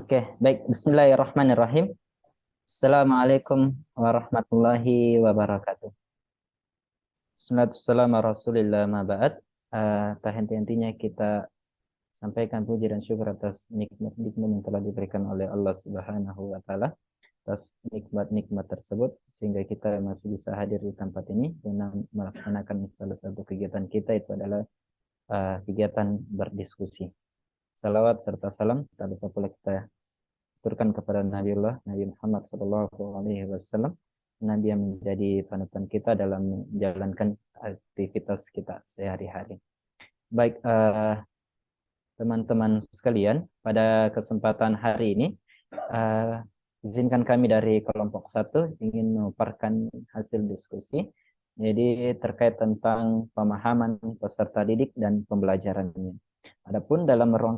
Oke, baik. Bismillahirrahmanirrahim. Assalamualaikum warahmatullahi wabarakatuh. Bismillahirrahmanirrahim. Rasulillah ma ba'd. Tak henti-hentinya kita sampaikan puji dan syukur atas nikmat-nikmat yang telah diberikan oleh Allah Subhanahu wa taala, atas nikmat-nikmat tersebut sehingga kita masih bisa hadir di tempat ini dan melaksanakan salah satu kegiatan kita, itu adalah kegiatan berdiskusi. Salawat serta salam tak lupa pula kita turkan kepada Nabi Muhammad SAW, Nabi yang menjadi panutan kita dalam menjalankan aktivitas kita sehari-hari. Baik, teman-teman sekalian, pada kesempatan hari ini izinkan kami dari kelompok 1 ingin memaparkan hasil diskusi, jadi terkait tentang pemahaman peserta didik dan pembelajarannya. Adapun dalam ruang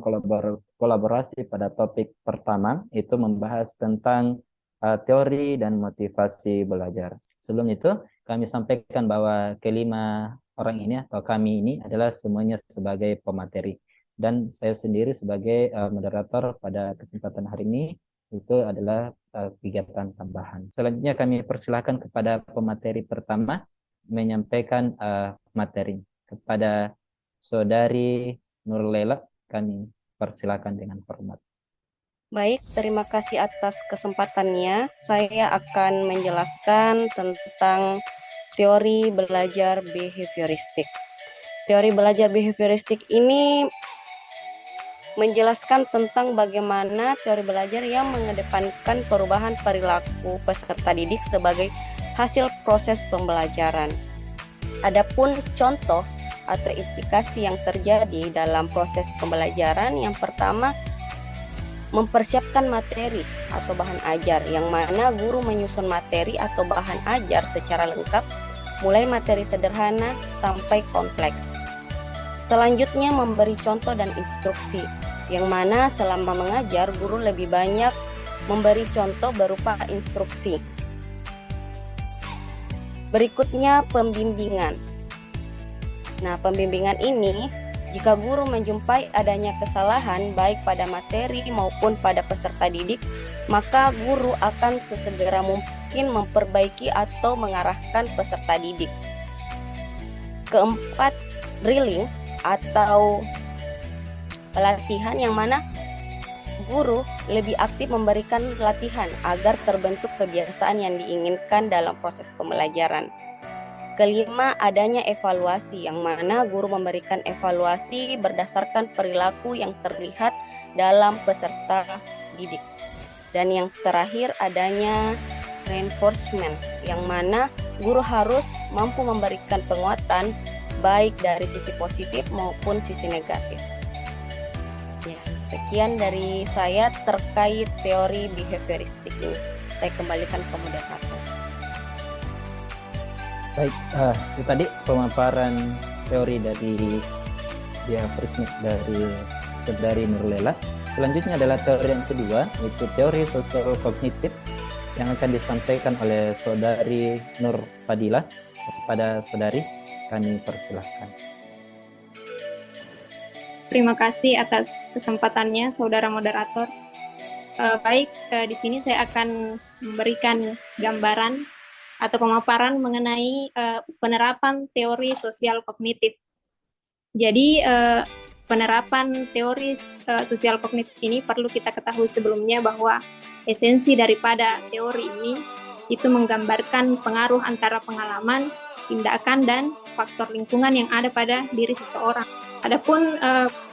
kolaborasi pada topik pertama itu membahas tentang teori dan motivasi belajar. Sebelum itu kami sampaikan bahwa kelima orang ini atau kami ini adalah semuanya sebagai pemateri, dan saya sendiri sebagai moderator pada kesempatan hari ini itu adalah kegiatan tambahan. Selanjutnya kami persilahkan kepada pemateri pertama menyampaikan materi. Kepada Saudari Nurlela, kami persilakan dengan hormat. Baik, terima kasih atas kesempatannya. Saya akan menjelaskan tentang teori belajar behavioristik. Teori belajar behavioristik ini menjelaskan tentang bagaimana teori belajar yang mengedepankan perubahan perilaku peserta didik sebagai hasil proses pembelajaran. Adapun contoh atau implikasi yang terjadi dalam proses pembelajaran, yang pertama, mempersiapkan materi atau bahan ajar, yang mana guru menyusun materi atau bahan ajar secara lengkap, mulai materi sederhana sampai kompleks. Selanjutnya, memberi contoh dan instruksi, yang mana selama mengajar guru lebih banyak memberi contoh berupa instruksi. Berikutnya, pembimbingan. Nah, pembimbingan ini, jika guru menjumpai adanya kesalahan baik pada materi maupun pada peserta didik, maka guru akan sesegera mungkin memperbaiki atau mengarahkan peserta didik. Keempat, drilling atau pelatihan, yang mana guru lebih aktif memberikan latihan agar terbentuk kebiasaan yang diinginkan dalam proses pembelajaran. Kelima, adanya evaluasi, yang mana guru memberikan evaluasi berdasarkan perilaku yang terlihat dalam peserta didik. Dan yang terakhir, adanya reinforcement, yang mana guru harus mampu memberikan penguatan baik dari sisi positif maupun sisi negatif. Ya, sekian dari saya terkait teori behavioristik ini. Saya kembalikan ke moderator. Baik, itu tadi pemaparan teori dari behavioristik dari Saudari Nurlela. Selanjutnya adalah teori yang kedua, yaitu teori sosial kognitif yang akan disampaikan oleh Saudari Nur Fadilah. Kepada Saudari, kami persilahkan. Terima kasih atas kesempatannya, saudara moderator. Baik, di sini saya akan memberikan gambaran atau pemaparan mengenai penerapan teori sosial kognitif. Jadi, penerapan teori sosial kognitif ini perlu kita ketahui sebelumnya bahwa esensi daripada teori ini itu menggambarkan pengaruh antara pengalaman, tindakan, dan faktor lingkungan yang ada pada diri seseorang. Adapun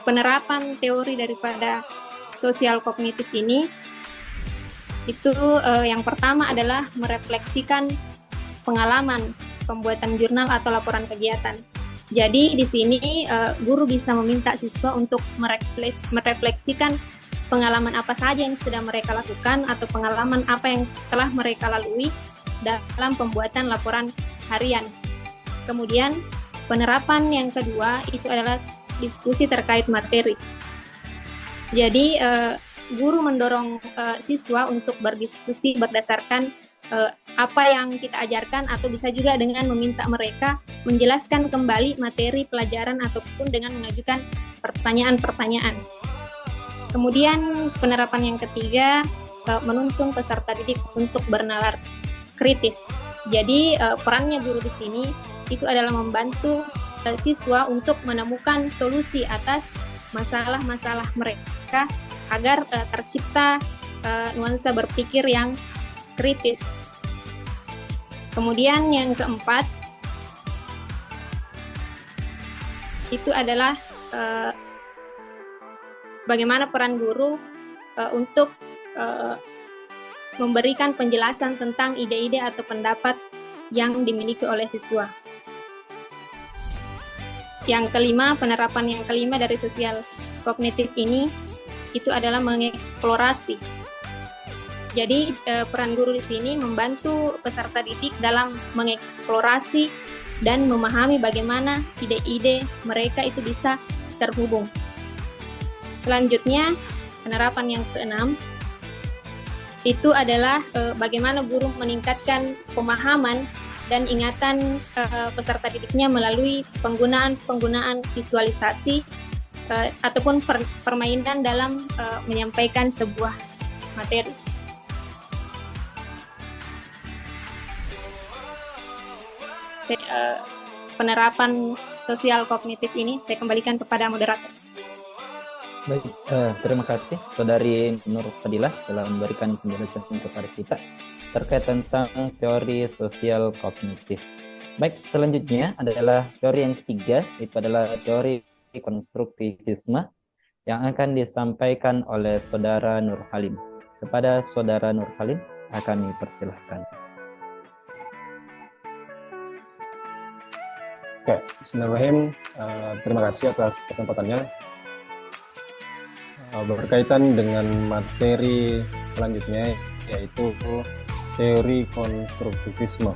penerapan teori daripada sosial kognitif ini, itu yang pertama adalah merefleksikan pengalaman pembuatan jurnal atau laporan kegiatan. Jadi di sini guru bisa meminta siswa untuk merefleksikan pengalaman apa saja yang sudah mereka lakukan atau pengalaman apa yang telah mereka lalui dalam pembuatan laporan harian. Kemudian penerapan yang kedua itu adalah diskusi terkait materi. Jadi guru mendorong siswa untuk berdiskusi berdasarkan apa yang kita ajarkan, atau bisa juga dengan meminta mereka menjelaskan kembali materi pelajaran ataupun dengan mengajukan pertanyaan-pertanyaan. Kemudian penerapan yang ketiga, menuntun peserta didik untuk bernalar kritis. Jadi perannya guru di sini itu adalah membantu siswa untuk menemukan solusi atas masalah-masalah mereka agar tercipta nuansa berpikir yang kritis. Kemudian yang keempat itu adalah bagaimana peran guru untuk memberikan penjelasan tentang ide-ide atau pendapat yang dimiliki oleh siswa. Yang kelima, penerapan yang kelima dari sosial kognitif ini itu adalah mengeksplorasi. Jadi peran guru di sini membantu peserta didik dalam mengeksplorasi dan memahami bagaimana ide-ide mereka itu bisa terhubung. Selanjutnya, penerapan yang keenam itu adalah bagaimana guru meningkatkan pemahaman dan ingatan peserta didiknya melalui penggunaan visualisasi ataupun permainan dalam menyampaikan sebuah materi. Penerapan sosial kognitif ini saya kembalikan kepada moderator. Baik, terima kasih Saudari Nur Fadilah telah memberikan penjelasan kepada kita terkait tentang teori sosial kognitif. Baik, selanjutnya adalah teori yang ketiga, itu adalah teori konstruktivisme yang akan disampaikan oleh Saudara Nur Halim. Kepada Saudara Nur Halim, akan dipersilahkan. Oke, bismillahirrahmanirrahim. Terima kasih atas kesempatannya. Berkaitan dengan materi selanjutnya, yaitu teori konstruktivisme.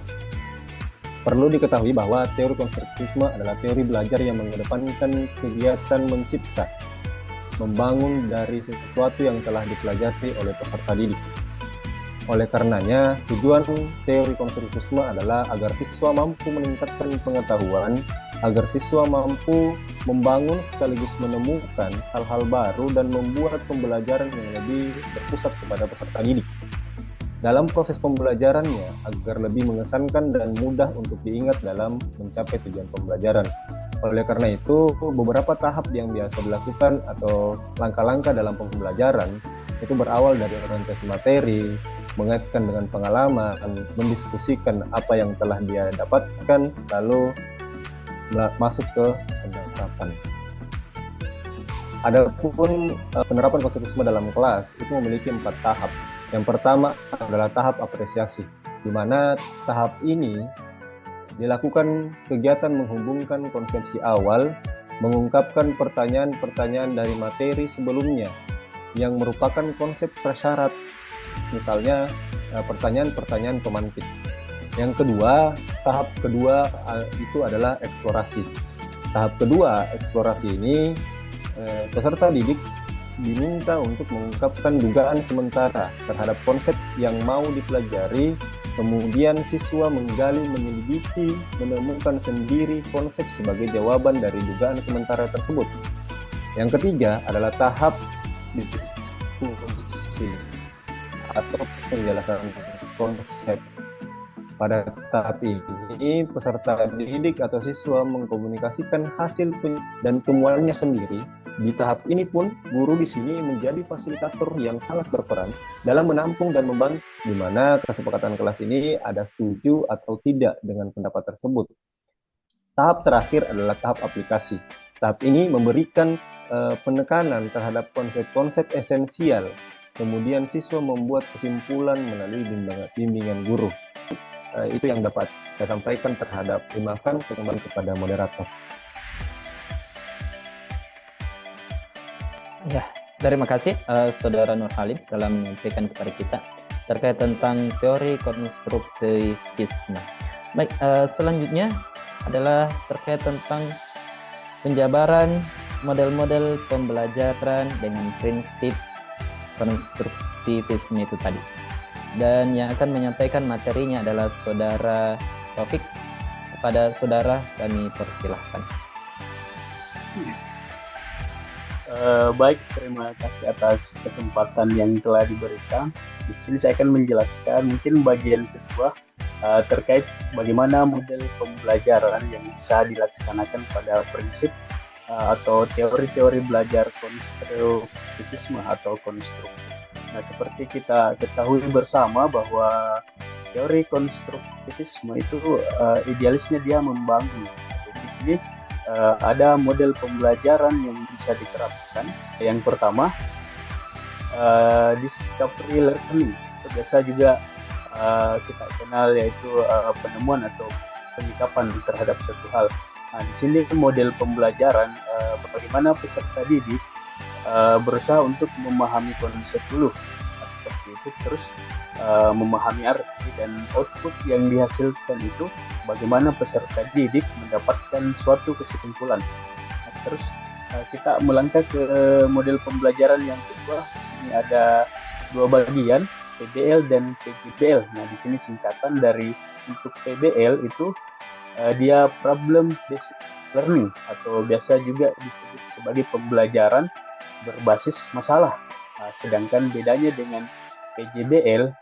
Perlu diketahui bahwa teori konstruktivisme adalah teori belajar yang mengedepankan kegiatan mencipta, membangun dari sesuatu yang telah dipelajari oleh peserta didik. Oleh karenanya, tujuan teori konstruktivisme adalah agar siswa mampu meningkatkan pengetahuan, agar siswa mampu membangun sekaligus menemukan hal-hal baru dan membuat pembelajaran yang lebih berpusat kepada peserta didik. Dalam proses pembelajarannya, agar lebih mengesankan dan mudah untuk diingat dalam mencapai tujuan pembelajaran. Oleh karena itu, beberapa tahap yang biasa dilakukan atau langkah-langkah dalam pembelajaran itu berawal dari orientasi materi, mengaitkan dengan pengalaman, mendiskusikan apa yang telah dia dapatkan, lalu masuk ke penerapan. Adapun penerapan konstruktivisme dalam kelas itu memiliki 4 tahap. Yang pertama adalah tahap apresiasi, di mana tahap ini dilakukan kegiatan menghubungkan konsepsi awal, mengungkapkan pertanyaan-pertanyaan dari materi sebelumnya yang merupakan konsep prasyarat, misalnya pertanyaan-pertanyaan pemantik. Yang kedua, tahap kedua itu adalah eksplorasi. Tahap kedua, eksplorasi ini peserta didik diminta untuk mengungkapkan dugaan sementara terhadap konsep yang mau dipelajari, kemudian siswa menggali, menyelidiki, menemukan sendiri konsep sebagai jawaban dari dugaan sementara tersebut. Yang ketiga adalah tahap diskusi atau penjelasan konsep. Pada tahap ini, peserta didik atau siswa mengkomunikasikan hasil dan temuannya sendiri. Di tahap ini pun, guru di sini menjadi fasilitator yang sangat berperan dalam menampung dan membantu, di mana kesepakatan kelas ini ada setuju atau tidak dengan pendapat tersebut. Tahap terakhir adalah tahap aplikasi. Tahap ini memberikan penekanan terhadap konsep-konsep esensial. Kemudian siswa membuat kesimpulan melalui bimbingan guru. Itu yang dapat saya sampaikan terhadap dimakan. Saya kembali kepada moderator. Ya, terima kasih Saudara Nur Halim telah menyampaikan kepada kita terkait tentang teori konstruktivisme. Baik, selanjutnya adalah terkait tentang penjabaran model-model pembelajaran dengan prinsip konstruktivisme itu tadi. Dan yang akan menyampaikan materinya adalah Saudara Taufik. Kepada Saudara kami persilahkan. Baik, terima kasih atas kesempatan yang telah diberikan. Di sini saya akan menjelaskan mungkin bagian kedua terkait bagaimana model pembelajaran yang bisa dilaksanakan pada prinsip atau teori-teori belajar konstruktivisme atau konstruktif. Nah, seperti kita ketahui bersama bahwa teori konstruktivisme itu idealisnya dia membangun. Jadi di sini ada model pembelajaran yang bisa diterapkan. Yang pertama, discovery learning. Itu biasa juga kita kenal, yaitu penemuan atau penyikapan terhadap suatu hal. Nah, di sini model pembelajaran bagaimana peserta didik berusaha untuk memahami konsep dulu. Nah, seperti itu, terus memahami arti dan output yang dihasilkan itu, bagaimana peserta didik mendapatkan suatu kesimpulan. Nah, terus kita melangkah ke model pembelajaran yang kedua. Di sini ada dua bagian, PBL dan PJBL. Nah, di sini singkatan dari untuk PBL itu dia problem based learning atau biasa juga disebut sebagai pembelajaran berbasis masalah. Nah, sedangkan bedanya dengan PJBL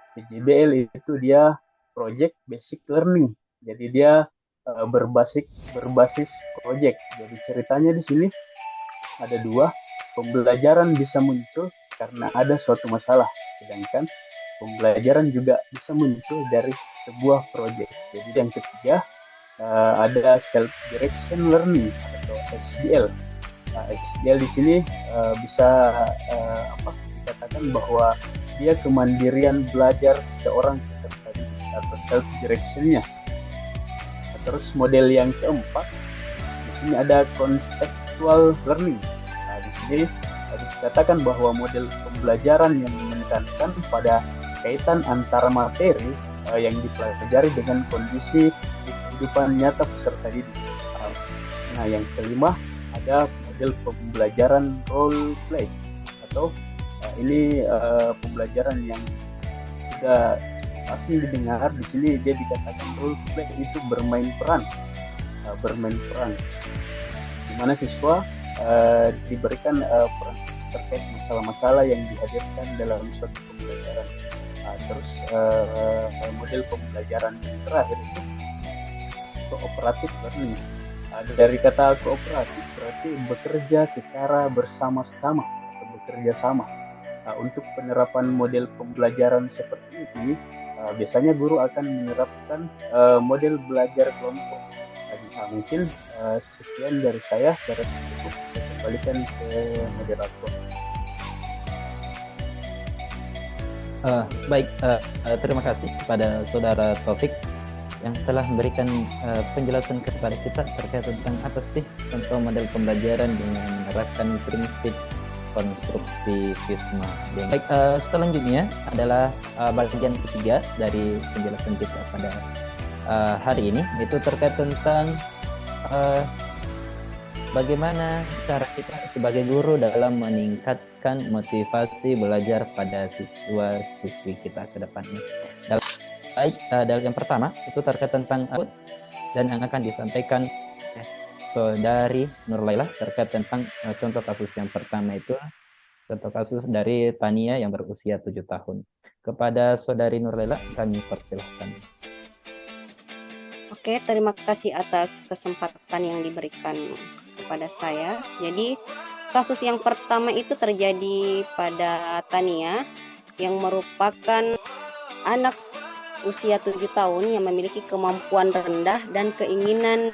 itu dia project basic learning. Jadi dia berbasis project. Jadi ceritanya di sini ada dua, pembelajaran bisa muncul karena ada suatu masalah, sedangkan pembelajaran juga bisa muncul dari sebuah project. Jadi yang ketiga ada self direction learning atau SDL. Nah, SDL di sini bisa dikatakan bahwa dia kemandirian belajar seorang peserta didik atau self directionnya. Terus model yang keempat, di sini ada contextual learning. Nah, di sini dikatakan bahwa model pembelajaran yang menekankan pada kaitan antara materi yang dipelajari dengan kondisi kehidupan nyata peserta didik. Nah, yang kelima ada model pembelajaran role play atau ini pembelajaran yang sudah pasti didengar. Di sini dia dikatakan role play itu bermain peran, di mana siswa diberikan peran terkait masalah-masalah yang dihadirkan dalam suatu pembelajaran. Terus model pembelajaran yang terakhir itu cooperative learning. Dari kata kooperatif berarti bekerja secara bersama-sama atau bekerja sama. Untuk penerapan model pembelajaran seperti ini, biasanya guru akan menerapkan model belajar kelompok. Mungkin sekian dari saya. Secara cukup saya kembalikan ke moderator. Baik, terima kasih kepada Saudara Taufik yang telah memberikan penjelasan kepada kita terkait tentang apa sih contoh model pembelajaran dengan menerapkan prinsip konstruktivisme. Baik, selanjutnya adalah bagian ketiga dari penjelasan kita pada hari ini, itu terkait tentang bagaimana cara kita sebagai guru dalam meningkatkan motivasi belajar pada siswa-siswi kita ke depannya. Baik, dari yang pertama itu terkait tentang output dan yang akan disampaikan Saudari Nurlailah terkait tentang contoh kasus yang pertama, itu contoh kasus dari Tania yang berusia 7 tahun. Kepada Saudari Nurlailah kami persilahkan. Oke, terima kasih atas kesempatan yang diberikan kepada saya. Jadi kasus yang pertama itu terjadi pada Tania yang merupakan anak usia 7 tahun yang memiliki kemampuan rendah dan keinginan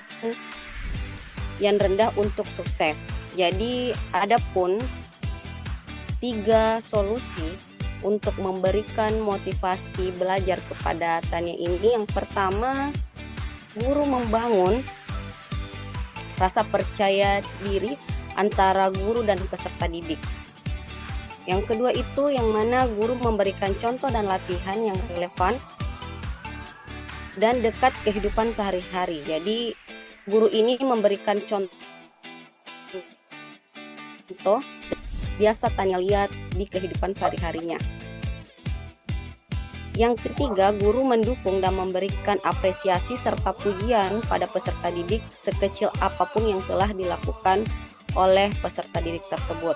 yang rendah untuk sukses. Jadi ada pun 3 solusi untuk memberikan motivasi belajar kepada Tania ini. Yang pertama, guru membangun rasa percaya diri antara guru dan peserta didik. Yang kedua itu yang mana guru memberikan contoh dan latihan yang relevan dan dekat kehidupan sehari-hari. Jadi guru ini memberikan contoh biasa Tania lihat di kehidupan sehari-harinya. Yang ketiga, guru mendukung dan memberikan apresiasi serta pujian pada peserta didik sekecil apapun yang telah dilakukan oleh peserta didik tersebut.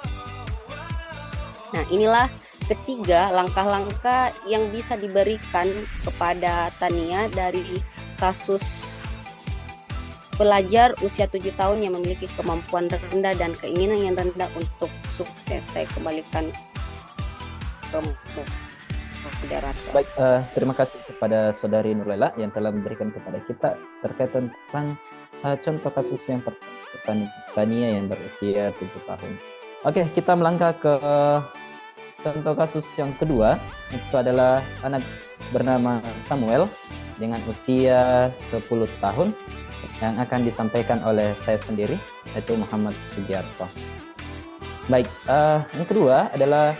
Nah, inilah ketiga langkah-langkah yang bisa diberikan kepada Tania dari kasus pelajar usia 7 tahun yang memiliki kemampuan rendah dan keinginan yang rendah untuk sukses. Saya kembalikan ke moderator. Baik, terima kasih kepada Saudari Nurlela yang telah memberikan kepada kita terkait tentang contoh kasus yang pertama, Tania yang berusia 7 tahun. Oke, kita melangkah ke contoh kasus yang kedua. Itu adalah anak bernama Samuel dengan usia 10 tahun yang akan disampaikan oleh saya sendiri, yaitu Muhammad Sugiarto. Baik, yang kedua adalah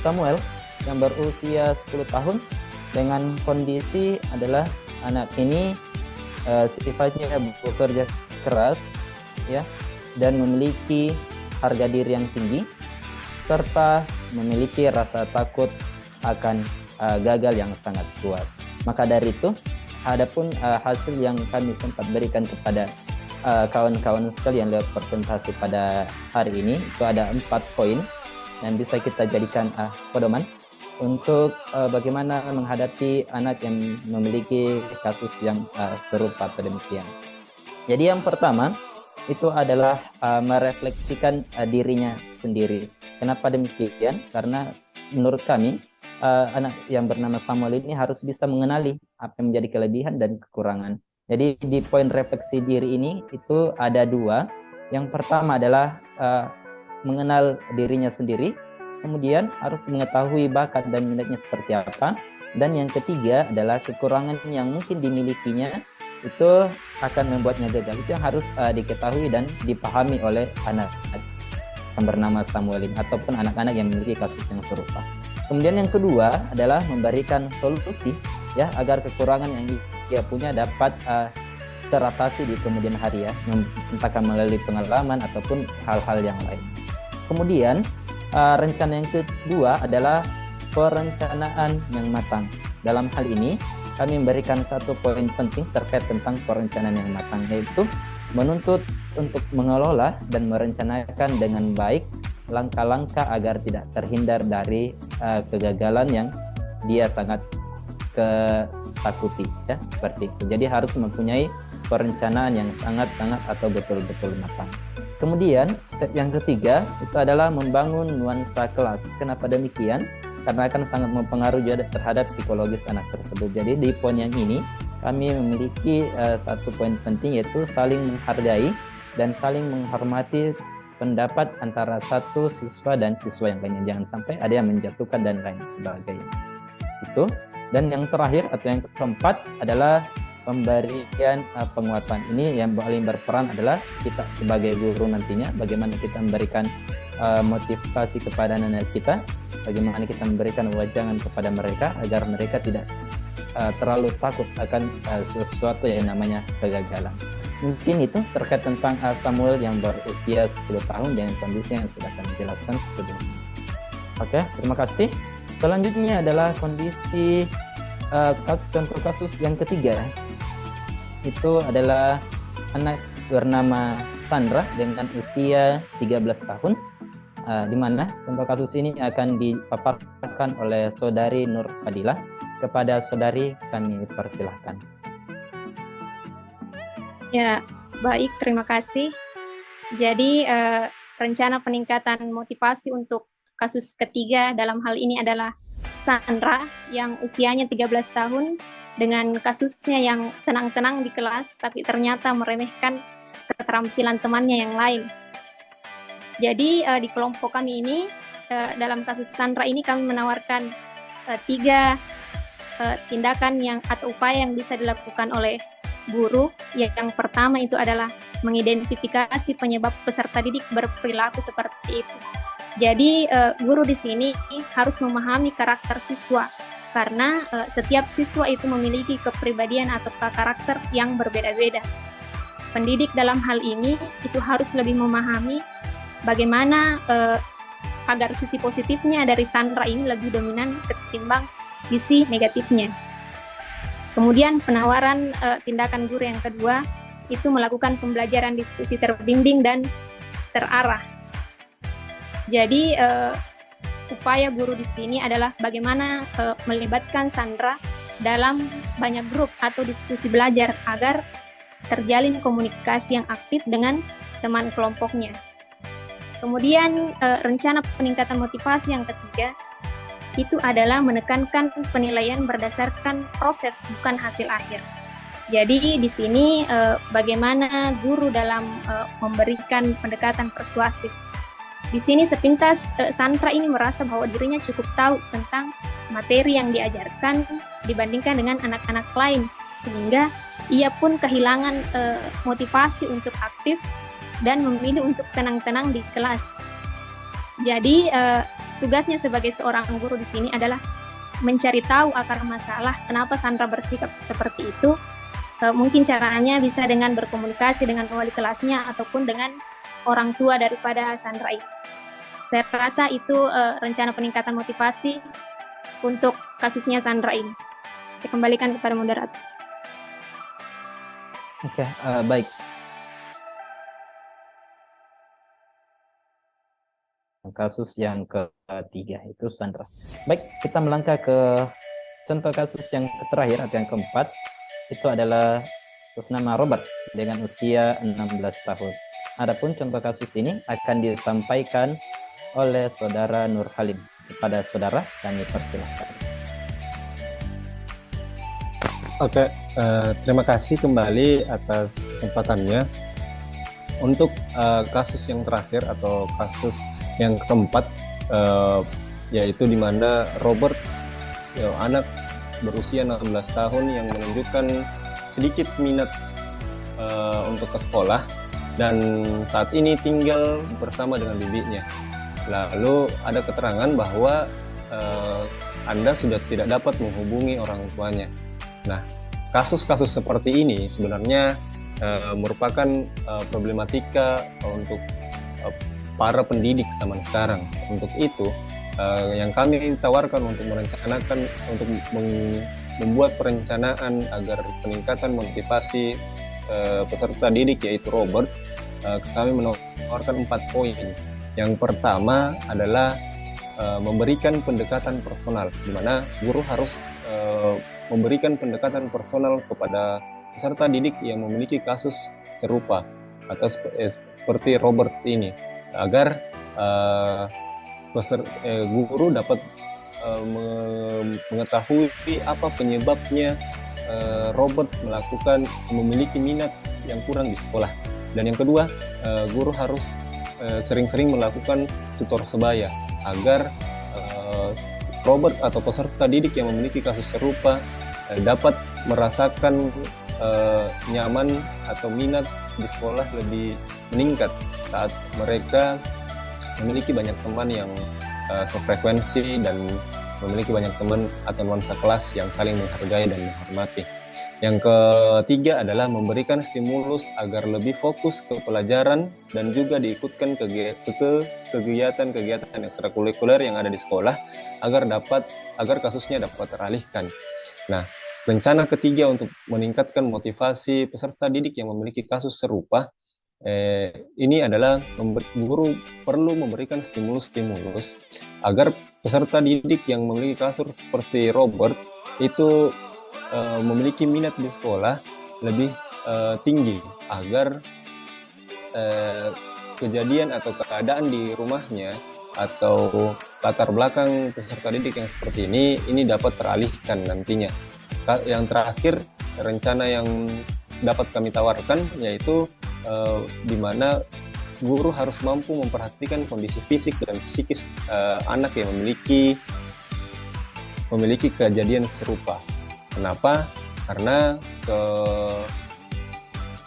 Samuel yang berusia 10 tahun dengan kondisi adalah anak ini sifatnya bekerja keras ya, dan memiliki harga diri yang tinggi serta memiliki rasa takut akan gagal yang sangat kuat. Maka dari itu, adapun hasil yang kami sempat berikan kepada kawan-kawan sekalian lewat presentasi pada hari ini, itu ada 4 poin yang bisa kita jadikan pedoman untuk bagaimana menghadapi anak yang memiliki kasus yang serupa atau demikian. Jadi yang pertama itu adalah merefleksikan dirinya sendiri. Kenapa demikian? Karena menurut kami anak yang bernama Samuel ini harus bisa mengenali apa yang menjadi kelebihan dan kekurangan. Jadi di poin refleksi diri ini itu ada 2. Yang pertama adalah mengenal dirinya sendiri, kemudian harus mengetahui bakat dan minatnya seperti apa. Dan yang ketiga adalah kekurangan yang mungkin dimilikinya itu akan membuatnya gagal. Itu yang harus diketahui dan dipahami oleh anak yang bernama Samuel ini ataupun anak-anak yang memiliki kasus yang serupa. Kemudian yang kedua adalah memberikan solusi ya agar kekurangan yang dia punya dapat teratasi di kemudian hari ya, entah melalui pengalaman ataupun hal-hal yang lain. Kemudian rencana yang kedua adalah perencanaan yang matang. Dalam hal ini kami memberikan satu poin penting terkait tentang perencanaan yang matang, yaitu menuntut untuk mengelola dan merencanakan dengan baik langkah-langkah agar tidak terhindar dari kegagalan yang dia sangat ketakuti ya, seperti itu. Jadi harus mempunyai perencanaan yang sangat-sangat atau betul-betul matang. Kemudian step yang ketiga itu adalah membangun nuansa kelas. Kenapa demikian? Karena akan sangat mempengaruhi terhadap psikologis anak tersebut. Jadi di poin yang ini kami memiliki satu poin penting, yaitu saling menghargai dan saling menghormati pendapat antara satu siswa dan siswa yang lainnya. Jangan sampai ada yang menjatuhkan dan lain sebagainya. Itu. Dan yang terakhir atau yang keempat adalah pemberian penguatan. Ini yang paling berperan adalah kita sebagai guru nantinya, bagaimana kita memberikan motivasi kepada anak-anak kita, bagaimana kita memberikan wejangan kepada mereka agar mereka tidak terlalu takut akan sesuatu yang namanya kegagalan. Mungkin itu terkait tentang Samuel yang berusia 10 tahun dengan kondisi yang sudah kami jelaskan sebelumnya. Oke, terima kasih. Selanjutnya adalah kondisi contoh kasus yang ketiga. Itu adalah anak bernama Sandra dengan usia 13 tahun, di mana contoh kasus ini akan dipaparkan oleh Saudari Nur Fadilah. Kepada saudari kami persilahkan. Ya, baik, terima kasih. Jadi rencana peningkatan motivasi untuk kasus ketiga dalam hal ini adalah Sandra yang usianya 13 tahun dengan kasusnya yang tenang-tenang di kelas tapi ternyata meremehkan keterampilan temannya yang lain. Jadi di kelompok kami ini dalam kasus Sandra ini kami menawarkan 3 tindakan yang atau upaya yang bisa dilakukan oleh guru. Yang pertama itu adalah mengidentifikasi penyebab peserta didik berperilaku seperti itu. Jadi guru di sini harus memahami karakter siswa karena setiap siswa itu memiliki kepribadian atau karakter yang berbeda-beda. Pendidik dalam hal ini itu harus lebih memahami bagaimana agar sisi positifnya dari Sandra ini lebih dominan ketimbang sisi negatifnya. Kemudian penawaran tindakan guru yang kedua itu melakukan pembelajaran diskusi terbimbing dan terarah. Jadi upaya guru di sini adalah bagaimana melibatkan Sandra dalam banyak grup atau diskusi belajar agar terjalin komunikasi yang aktif dengan teman kelompoknya. Kemudian rencana peningkatan motivasi yang ketiga itu adalah menekankan penilaian berdasarkan proses bukan hasil akhir. Jadi di sini bagaimana guru dalam memberikan pendekatan persuasif. Di sini sepintas Sandra ini merasa bahwa dirinya cukup tahu tentang materi yang diajarkan dibandingkan dengan anak-anak lain, sehingga ia pun kehilangan motivasi untuk aktif dan memilih untuk tenang-tenang di kelas. Jadi tugasnya sebagai seorang guru di sini adalah mencari tahu akar masalah kenapa Sandra bersikap seperti itu. Mungkin caranya bisa dengan berkomunikasi dengan wali kelasnya ataupun dengan orang tua daripada Sandra ini. Saya rasa itu rencana peningkatan motivasi untuk kasusnya Sandra ini. Saya kembalikan kepada moderator. Oke, baik. Kasus yang ketiga itu Sandra. Baik, kita melangkah ke contoh kasus yang terakhir atau yang keempat. Itu adalah atas nama Robert dengan usia 16 tahun. Adapun contoh kasus ini akan disampaikan oleh Saudara Nur Halim. Kepada Saudara, kami persilahkan. Oke, terima kasih kembali atas kesempatannya. Untuk kasus yang terakhir atau kasus yang keempat, yaitu di mana Robert, anak berusia 16 tahun yang menunjukkan sedikit minat untuk ke sekolah dan saat ini tinggal bersama dengan bibinya. Lalu ada keterangan bahwa Anda sudah tidak dapat menghubungi orang tuanya. Nah, kasus-kasus seperti ini sebenarnya merupakan problematika untuk para pendidik zaman sekarang. Untuk itu, yang kami tawarkan untuk merencanakan, untuk membuat perencanaan agar peningkatan motivasi peserta didik yaitu Robert, kami menawarkan 4 poin. Yang pertama adalah memberikan pendekatan personal, di mana guru harus memberikan pendekatan personal kepada peserta didik yang memiliki kasus serupa atau seperti Robert ini, agar guru dapat mengetahui apa penyebabnya Robert memiliki minat yang kurang di sekolah. Dan yang kedua, guru harus sering-sering melakukan tutor sebaya agar Robert atau peserta didik yang memiliki kasus serupa dapat merasakan nyaman atau minat di sekolah lebih meningkat saat mereka memiliki banyak teman yang sefrekuensi dan memiliki banyak teman atau nuansa kelas yang saling menghargai dan menghormati. Yang ketiga adalah memberikan stimulus agar lebih fokus ke pelajaran dan juga diikutkan ke kegiatan-kegiatan ekstrakurikuler yang ada di sekolah agar kasusnya dapat teralihkan. Nah, rencana ketiga untuk meningkatkan motivasi peserta didik yang memiliki kasus serupa ini adalah guru perlu memberikan stimulus agar peserta didik yang memiliki kasus seperti Robert itu memiliki minat di sekolah lebih tinggi, agar kejadian atau keadaan di rumahnya atau latar belakang peserta didik yang seperti ini dapat teralihkan nantinya. Yang terakhir, rencana yang dapat kami tawarkan yaitu di mana guru harus mampu memperhatikan kondisi fisik dan psikis anak yang memiliki kejadian serupa. Kenapa? Karena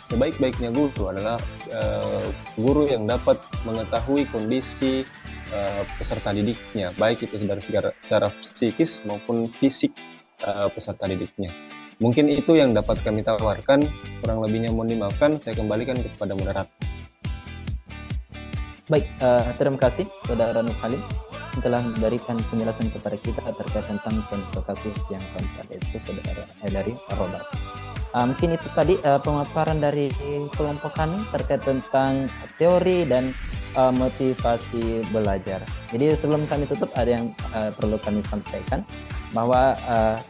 sebaik-baiknya guru adalah guru yang dapat mengetahui kondisi peserta didiknya, baik itu dari secara psikis maupun fisik peserta didiknya. Mungkin itu yang dapat kami tawarkan. Kurang lebihnya mohon dimaafkan. Saya kembalikan kepada moderator. Baik, terima kasih Saudara Nur Halim telah memberikan penjelasan kepada kita terkait tentang contoh kasus yang keempat, yaitu saudara dari Robert. Mungkin itu tadi pemaparan dari kelompok kami terkait tentang teori dan motivasi belajar. Jadi sebelum kami tutup ada yang perlu kami sampaikan, bahwa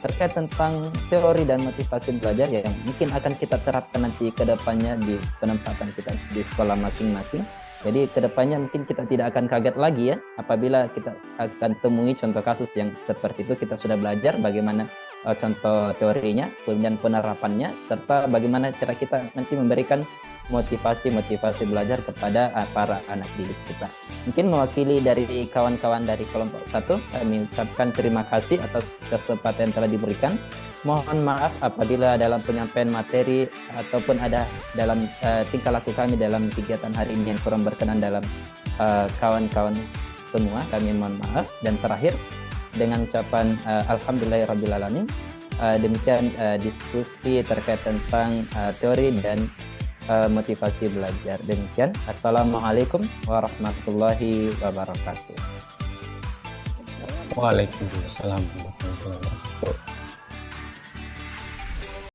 terkait tentang teori dan motivasi belajar yang mungkin akan kita terapkan nanti ke depannya di penempatan kita di sekolah masing-masing. Jadi ke depannya mungkin kita tidak akan kaget lagi ya apabila kita akan temui contoh kasus yang seperti itu. Kita sudah belajar bagaimana contoh teorinya, kemudian penerapannya, serta bagaimana cara kita nanti memberikan motivasi belajar kepada para anak didik kita. Mungkin mewakili dari kawan-kawan dari kelompok 1, kami ucapkan terima kasih atas kesempatan yang telah diberikan. Mohon maaf apabila dalam penyampaian materi ataupun ada dalam tingkah laku kami dalam kegiatan hari ini yang kurang berkenan dalam kawan-kawan semua, kami mohon maaf. Dan terakhir dengan ucapan alhamdulillahirrabbilalamin, demikian diskusi terkait tentang teori dan motivasi belajar. Demikian, assalamualaikum warahmatullahi wabarakatuh. Waalaikumsalam warahmatullahi wabarakatuh.